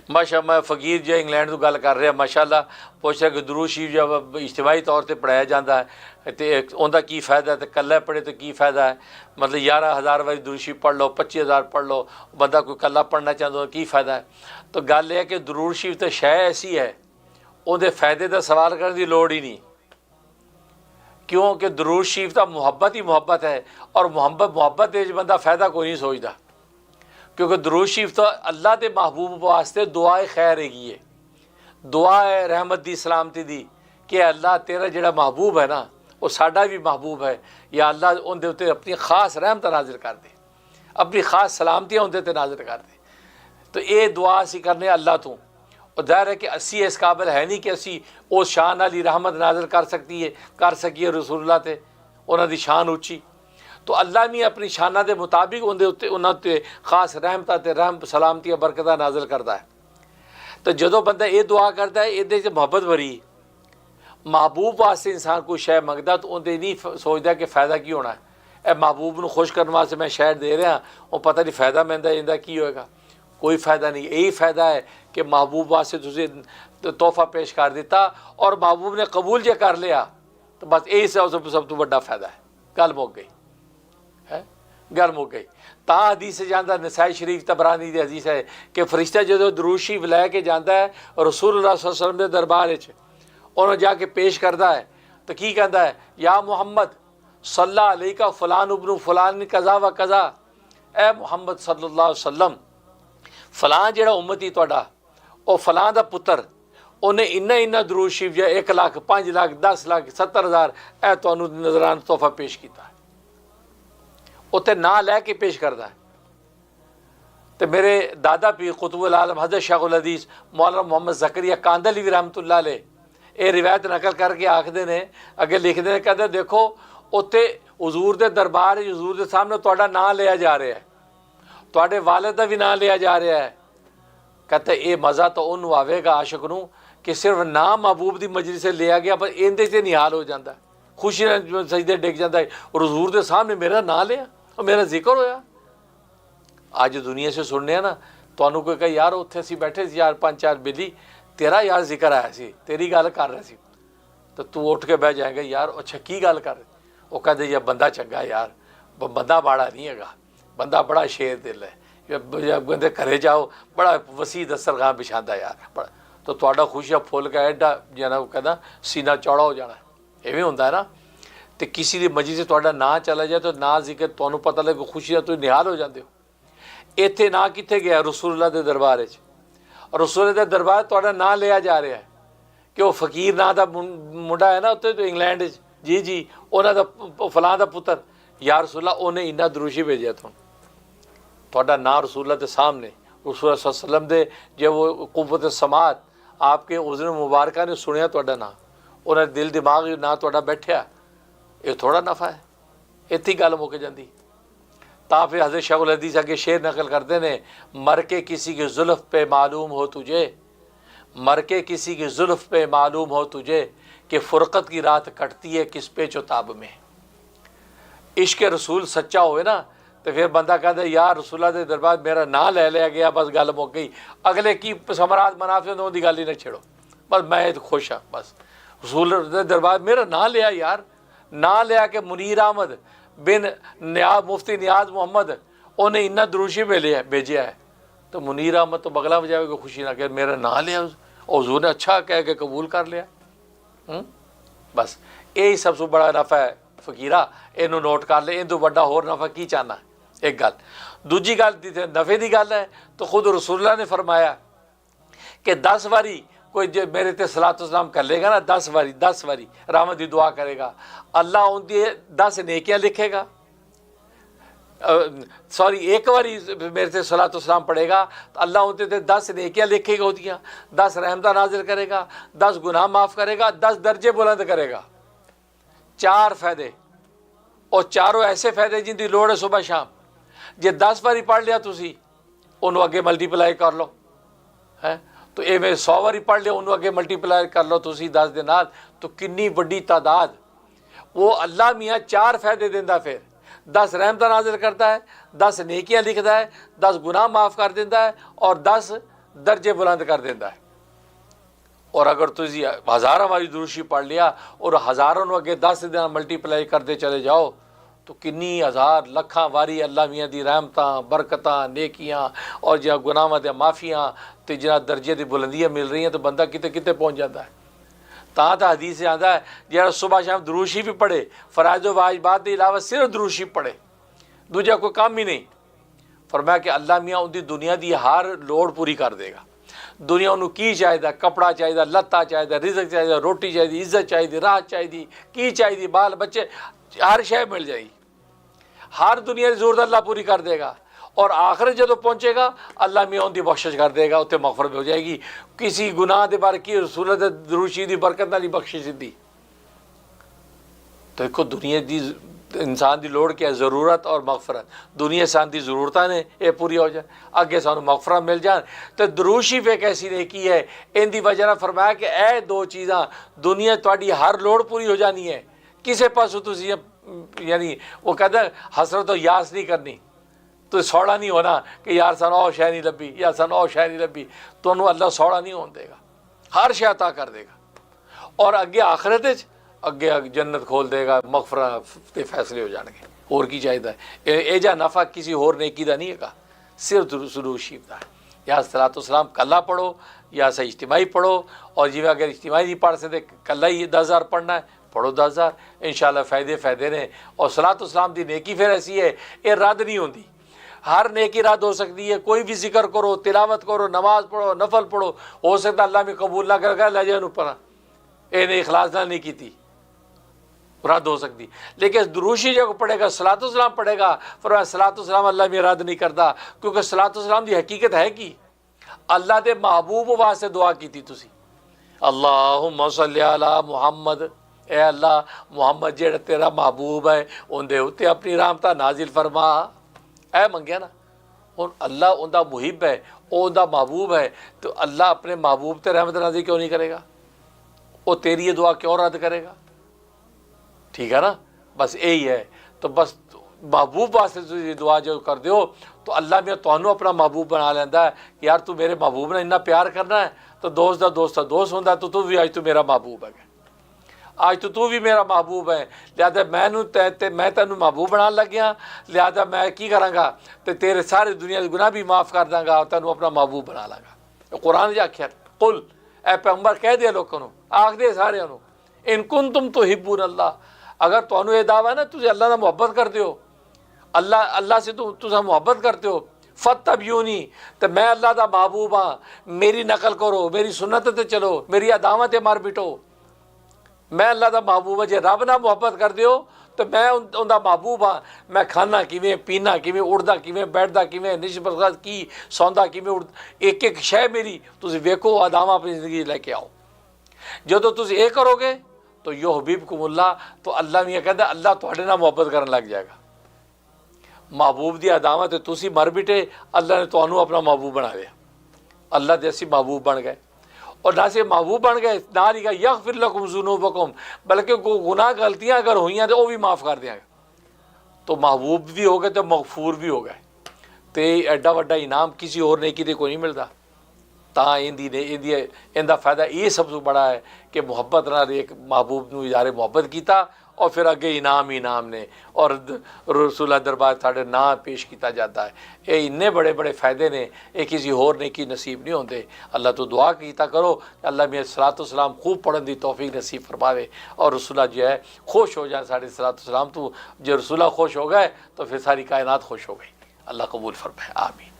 माशा मैं फ़कीर जो इंग्लैंड तो गल कर रहा माशाअल्लाह पुछ रहा कि दुरूद शरीफ जब इज्तिमाई तौर पर पढ़ाया जाता है तो उनका की फ़ायदा, तो कल्ला पढ़े तो की फ़ायदा है। मतलब 11,000 वारी दुरूद शरीफ पढ़ लो, 25,000 पढ़ लो, बंदा कोई कल्ला पढ़ना चाहता हो की फ़ायदा है। तो गल यह है कि दुरूद शरीफ तो शै ऐसी है उहदे फ़ायदे का सवाल करने की लोड़ ही नहीं, क्योंकि दुरूद शरीफ तो मुहब्बत ही मुहब्बत है और मुहब्बत बंदा फ़ायदा कोई नहीं सोचता, क्योंकि दुरूद शरीफ तो अल्लाह के महबूब वास्ते दुआ खैर हैगी है, दुआ है रहमत दी सलामती दी कि अल्लाह तेरा जिहड़ा महबूब है ना वो साडा भी महबूब है, या अल्लाह उनके उत्ते अपनी खास रहमत नाजिल कर दे, अपनी खास सलामतियाँ उनके उत्ते नाजिल कर दे। तो ये दुआ असी करने अल्लाह तो, और जाहिर है कि असी इस काबिल है नहीं कि असी उस शान वाली रहमत नाजिल कर सकीए रसूलुल्लाह ते, उन्हां दी शान उच्ची। तो अल्लाह भी अपनी शाना के मुताबिक उनके उत्ते उन्होंने खास रहमतां ते रहम सलामतियाँ बरकतां नाजिल करता है। तो जदों बंदा ये दुआ करता है ये मुहब्बत भरी महबूब वास्ते इंसान कोई शै मंगदा तो उनके नहीं सोचता कि फ़ायदा की होना है, ए महबूब को खुश करने वास्ते मैं शै दे रहा वो पता नहीं फ़ायदा मिलता इनका की होएगा, कोई फ़ायदा नहीं। यही फ़ायदा है कि महबूब वास्ते तुझे तोहफा पेश कर दिता और महबूब ने कबूल जो कर लिया तो बस यही सब तो बड़ा फ़ायदा है, गल मुक गई है, गल मुक गई। ता हदीस जाता नसाई शरीफ तबरानी की हदीस है कि फरिश्ता जो दुरूद शरीफ लैके जाता है रसूलुल्लाह सल्लल्लाहु अलैहि वसल्लम के दरबार उन्होंने जाके पेश करता है तो की कहता है, या मुहम्मद सल्ला अलैका फ़लान इब्नु फ़लान कज़ा व कज़ा, ए मुहम्मद सल्लल्लाहु अलैहि वसल्लम फलां जिहड़ा उम्मती तुहाडा वो फलां दा पुत्र उन्हें इन्ना इन्ना दुरूद शरीफ जो 1 लाख 5 लाख 10 लाख 70,000 ए तुहानू नज़रान तोहफा पेश किया, उत्ते ना लैके पेश करता है। तो मेरे दादा पीर कुतुबुल आलम हज़रत शेखुल हदीस मौलाना मोहम्मद ज़करिया कांदली भी रहमतुल्लाह अलैह ये रिवायत नकल करके आखते ने, अगे लिखते हैं, कहते देखो उत्ते हुजूर के दरबार हुजूर के सामने तुहाडा नाम लिया जा रहा है, तुहाडे वालिद का भी नाम लिया जा रहा है। कहते ये मज़ा तो उन्होंने आवेगा आशिक नूं कि सिर्फ नाम महबूब की मजलिस से लिया गया पर इहदे च निहाल हो जाता, खुशी सजदे डिग जाता है और हुजूर के सामने मेरा नाम लिया और मेरा जिक्र होया। अज दुनिया से सुनने ना तुहानू कोई कहे यार उत्थे असीं बैठे सी यार 5-4 बेली तेरा यार जिक्र आया सी, तेरी गल कर रहे सी, तो तू उठ के बह जाएगा यार अच्छा की गल कर, वो कहते यार बंदा चंगा यार, बंदा माड़ा नहीं है, बंदा बड़ा शेर दिल है, बंदे घरे जाओ बड़ा वसी दस्तरखान बिछाता यार बड़ा, तो तुहाडा खुशियां फुल का एडा जना कहना सीना चौड़ा हो जाना, ये भी होंदा है ना। तो किसी की मर्जी से तुहाडा ना चला जाए तो ना जिक्र तुहानू पता लगे खुशियां तुसीं निहाल हो जाते हो। इत्थे ना कित्थे गया रसूलुल्लाह के दरबार रसूल के दरबार तुहाडा नाम लिया जा रहा है कि वह फ़कीर नाम का मुंडा है ना उत्ते तो इंग्लैंड जी जी उन्होंने फलां का पुत्र या रसूलुल्लाह उन्हें इन्ना दुरूद शरीफ भेजा तुहाडा नाम रसूलुल्लाह के सामने रसूलुल्लाह सल्लल्लाहु अलैहि वसल्लम दे जब वो कुव्वत समात आपके उज़्न मुबारक ने सुनिया तुहाडा नाम उन्हें दिल दिमाग ना तुहाडा बैठा, ये थोड़ा नफ़ा है, इत्थे गल मुक जाती। ता फिर हज़रत शेखुल हदीस आगे शेर नकल करते हैं, मर के किसी की जुल्फ़ पे मालूम हो तुझे, मर के किसी की जुल्फ़ पे मालूम हो तुझे कि फ़ुरक़त की रात कटती है किस पे चुताब में। इश्क रसूल सच्चा होए ना तो फिर बंदा कहता यार रसूला के दरबार मेरा नाम ले लिया गया बस गल मुक गई, अगले की समरात मनाफे उनकी गल ही ना छेड़ो, बस मैं तो खुश हाँ, बस रसूल के दरबार मेरा नाम लिया यार, ना लिया कि मुनीर अहमद बिन नियाज मुफ्ती नियाज मोहम्मद उन्हें इन्ना दुरूद शरीफ भेजा है, तो मुनीर अहमद तो बगला बजाएगा खुशी ना, कि मेरा नाम लिया हुजूर ने अच्छा कह के कबूल कर लिया। बस यही सबसे बड़ा नफ़ा है फ़कीरा, इनू नोट कर ले, इन तो बड़ा होर नफ़ा की चाहना। एक गल दूजी गल नफ़े की गल है तो खुद रसूलुल्लाह ने फरमाया कि 10 बारी कोई जो मेरे ते सलातो सलाम कर लेगा ना 10 बारी रहमत की दुआ करेगा, अल्लाह उनकी 10 नेकियां लिखेगा, सॉरी 1 बारी मेरे से सलातो सलाम पढ़ेगा तो अल्लाह उनते ते 10 नेकियां लिखेगा, होतियाँ 10 रहमत नाजिल करेगा, 10 गुनाह माफ़ करेगा, 10 दर्जे बुलंद करेगा। 4 फ़ायदे और चारों ऐसे फ़ायदे जिनकी लोड़ है सुबह शाम, जे 10 बारी पढ़ लिया तुसी उन्होंने अगे मल्टीप्लाई कर लो है, तो ये 100 बारी पढ़ लिया उन्होंने अगे मल्टीप्लाई कर लो तुसी 10 के नाल, तो कितनी बड़ी तादाद वो अल्लाह मियाँ 4 फ़ायदे देंदा, फिर 10 रहमत नाजिल करता है, 10 नेकियां लिखता है, 10 गुनाह माफ़ कर देता है और 10 दर्जे बुलंद कर देता है। और अगर तुझी 1000 वाली दुरूशी पढ़ लिया और हज़ारों ਨੂੰ अगे 10 दिन मल्टीप्लाई करते चले जाओ तो किन्नी हज़ार लखां वारी अल्लाह मियाँ दी रहमतां बरकतां नेकियां और जो गुनाहां दी माफ़ियां ते जिन्हां दर्जे दी बुलंदियां मिल रही हैं तो बंदा किते किते पहुँच जाता है। तां तो हदीस से आता है जो सुबह शाम दुरूशी भी पढ़े फ़राइज़ व वाजिबात के अलावा सिर्फ दुरूशी पढ़े दूजा कोई काम ही नहीं, फरमाया कि अल्लाह मियाँ उनकी दुनिया की हर लोड़ पूरी कर देगा। दुनिया उन्होंने की चाहिए, कपड़ा चाहिए, लत्ता चाहिए, रिज़्क चाहिए, रोटी चाहिए, इज्जत चाहिए, राहत चाहिए, की चाहिए, बाल बच्चे, हर शय मिल जाएगी। हर दुनिया की जरूरत अल्लाह पूरी कर देगा और आखिरत जो पहुँचेगा अल्लाह मियाँ उनकी बख्शिश कर देगा, उत्ते मगफरत हो जाएगी। किसी गुनाह के बारे की रसूल दे दुरूशी दी बरकत नाल बख्शिश दी। तो देखो दुनिया की इंसान की लोड़ क्या है, ज़रूरत और मगफरत। दुनिया इंसान की ज़रूरतां ने ये पूरी हो जाए, अगे सानू मगफरत मिल जाए। तो दुरूद शरीफ एक ऐसी नेकी है, इनकी वजह ने फरमाया कि ए दो चीज़ां दुनिया तुहाडी हर लोड़ पूरी हो जानी है। किसी पासों तुसीं यानी वो कहते हसरत और यास नहीं करनी, तो सौड़ा नहीं होना कि यार सानू और शय नहीं लभी या सानू और शय नहीं लभी। तो अल्लाह सौड़ा नहीं होने देगा, हर शय अता कर देगा और अगे आखिरत अगे जन्नत खोल देगा, मगफरत के फैसले हो जाएंगे। होर की चाहिए ये जा नफ़ा किसी होर नेकी का नहीं है, सिर्फ दुरूद शरीफ का है। या सलातो सलाम कला पढ़ो या सही इज्तिमाई पढ़ो, और जिवें अगर इज्तिमाई नहीं पढ़ सकते कला ही 10,000 पढ़ना है, पढ़ो 10,000 इंशाअल्लाह फ़ायदे ने। और सलातो सलाम की नेकी फिर ऐसी है ये रद्द नहीं होती, हर नेकी रद्द हो सकती है। कोई भी जिक्र करो, तिलावत करो, नमाज पढ़ो, नफल पढ़ो, हो सकता अल्लाह में कबूल ना करेगा, लै जाए ऊपर इन्हें इखलास ना नहीं की रद्द हो सकती। लेकिन दुरूशी जब पढ़ेगा, सलातो सलाम पढ़ेगा, फिर सलातो सलाम अल्लाह में रद्द नहीं करता, क्योंकि सलातो सलाम की हकीकत है कि अल्लाह के महबूब वास्ते दुआ की थी तुसी, अल्लाहुम्मा सल्ली अला मुहम्मद, ए अल्लाह मुहम्मद जेड़ा तेरा महबूब है उनके उत्ते अपनी रहमत नाजिल फरमा, ऐ मंगया ना। हुण अल्लाह उनका मुहिब है, उनका महबूब है, तो अल्लाह अपने महबूब ते रहमत नाजिल क्यों नहीं करेगा? वो तेरी ये दुआ क्यों रद्द करेगा? ठीक है ना, बस यही है। तो बस महबूब वास्ते तुम दुआ जो कर दो तो अल्लाह में तुहानू अपना महबूब बना लेंदा है कि यार तू मेरे महबूब ने इन्ना प्यार करना है, तो दोस्त का दोस्त होंदा, तो तू भी आज तू मेरा महबूब है, आज तो तू भी मेरा महबूब है, लिहाजा मैं तेनू महबूब बना लग गया, लिहाजा मैं की करांगा तो तेरे सारे दुनिया के गुनाह भी माफ़ कर दांगा और तेनू अपना महबूब बना लांगा। कुरान आख्या कुल ए पैगंबर कह दे लोगों को, आख दे सारे इन कुन तुम तो हिब्बून अल्लाह, अगर तुहानू ये दावा है ना तुझे अल्लाह का मुहब्बत करते हो, अल्लाह से तुझा मुहब्बत करते हो, फत्तबियूनी, तो मैं अल्लाह का महबूब हाँ, मेरी नकल करो, मेरी सुन्नत ते चलो, मेरी अदावत मार बिटो, मैं अल्लाह का महबूब है। जे रब ना मुहब्बत कर दो तो मैं उनका महबूब हाँ, मैं खाना किवें, पीना किवें, उड़दा किवें, बैठदा किवें, निशबत की सौंदा किवें, एक एक शय मेरी तुसीं वेखो, अदावां अपनी जिंदगी लैके आओ। जो तुसीं ये करोगे तो यो हबीबकुमुल्लाह, तो अल्लाह मियाँ कहता अल्लाह तुहाडे नाल मुहब्बत करन लग जाएगा। महबूब दी अदावत तुसीं मर बिटे, अल्लाह ने तुहानू अपना महबूब बना लिया, अल्लाह दे असीं महबूब बन गए। और ना से महबूब बन गए ना ही यगफिर लकुम ज़ुनूबकुम, बल्कि कोई गुनाह गलतियाँ अगर हुई तो वह भी माफ़ कर देंगे। तो महबूब भी हो गए तो मगफूर भी हो गए। तो एडा वड्डा इनाम किसी और नेकी ते कोई नहीं मिलता। तां इनका फ़ायदा ये सब तो बड़ा है कि मुहब्बत नाल एक महबूब नूं इज़हारे मुहब्बत किया और फिर अगे इनाम ने और रसूल दरबार साढ़े नाम पेश किया जाता है। ये इन्ने बड़े बड़े फ़ायदे ने, ये किसी होर नेकी नसीब नहीं होंगे। अल्लाह तो दुआ किया करो अल्लाह मेरे सलातो सलाम खूब पढ़न की तौफीक नसीब फरमावे और रसूला जो है खुश हो जाए साढ़े सलातो सलाम तो। जो रसूला खुश हो गए तो फिर सारी कायनात खुश हो गई। अल्लाह कबूल फरमाए, आमीन।